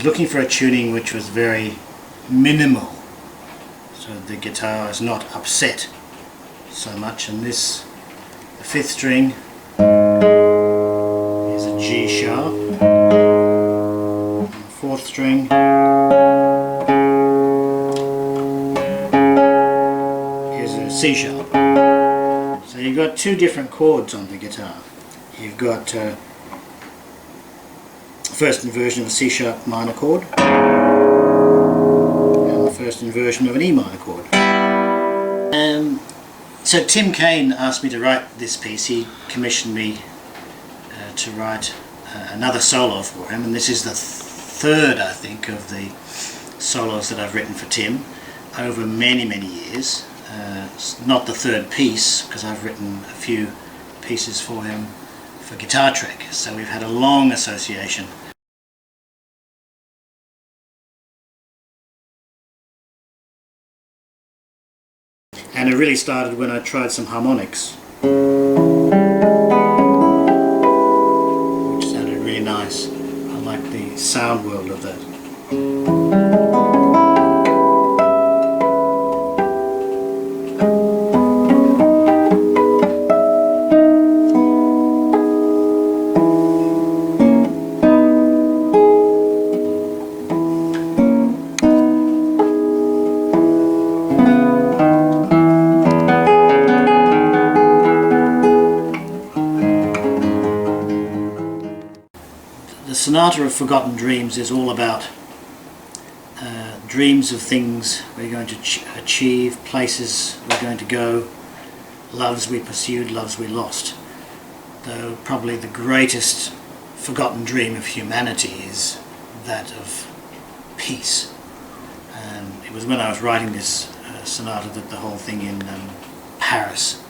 Looking for a tuning which was very minimal, so the guitar is not upset so much, and this, the fifth string is a G sharp, and the fourth string is a C sharp. So you've got two different chords on the guitar. You've got first inversion of a C sharp minor chord and the first inversion of an E minor chord. So Tim Kain asked me to write this piece. He commissioned me to write another solo for him, and this is the third, I think, of the solos that I've written for Tim over many years. It's not the third piece, because I've written a few pieces for him for Guitar Trek, so we've had a long association. And it really started when I tried some harmonics, which sounded really nice. I like the sound world of that. The Sonata of Forgotten Dreams is all about dreams of things we're going to achieve, places we're going to go, loves we pursued, loves we lost. Though probably the greatest forgotten dream of humanity is that of peace. It was when I was writing this sonata that the whole thing in Paris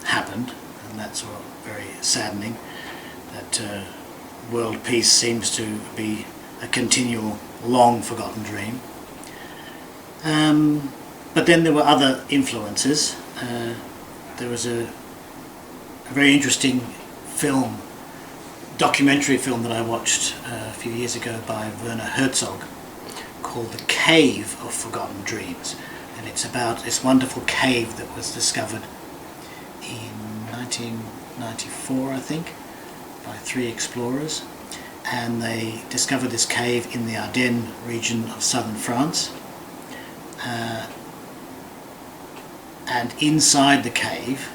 happened, and that's all very saddening, that world peace seems to be a continual, long forgotten dream. But then there were other influences. There was a very interesting documentary film that I watched a few years ago by Werner Herzog called The Cave of Forgotten Dreams, and it's about this wonderful cave that was discovered in 1994, I think, by 3 explorers, and they discovered this cave in the Ardennes region of southern France, and inside the cave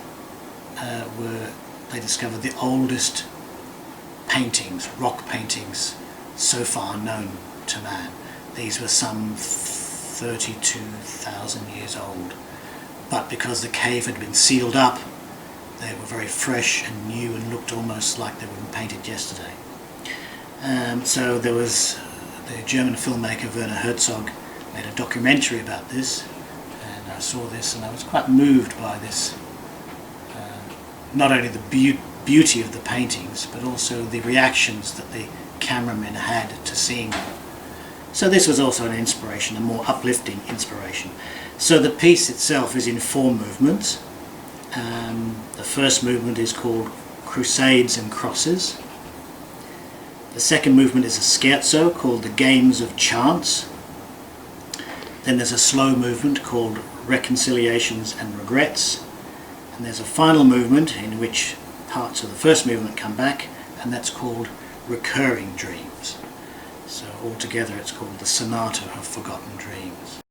they discovered the oldest paintings, rock paintings, so far known to man. These were some 32,000 years old, but because the cave had been sealed up, they were very fresh and new and looked almost like they were painted yesterday. So there was the German filmmaker Werner Herzog made a documentary about this, and I saw this and I was quite moved by this, not only the beauty of the paintings, but also the reactions that the cameramen had to seeing them. So this was also an inspiration, a more uplifting inspiration. So the piece itself is in 4 movements. The first movement is called Crusades and Crosses. The second movement is a scherzo called The Games of Chance. Then there's a slow movement called Reconciliations and Regrets. And there's a final movement in which parts of the first movement come back, and that's called Recurring Dreams. So altogether it's called the Sonata of Forgotten Dreams.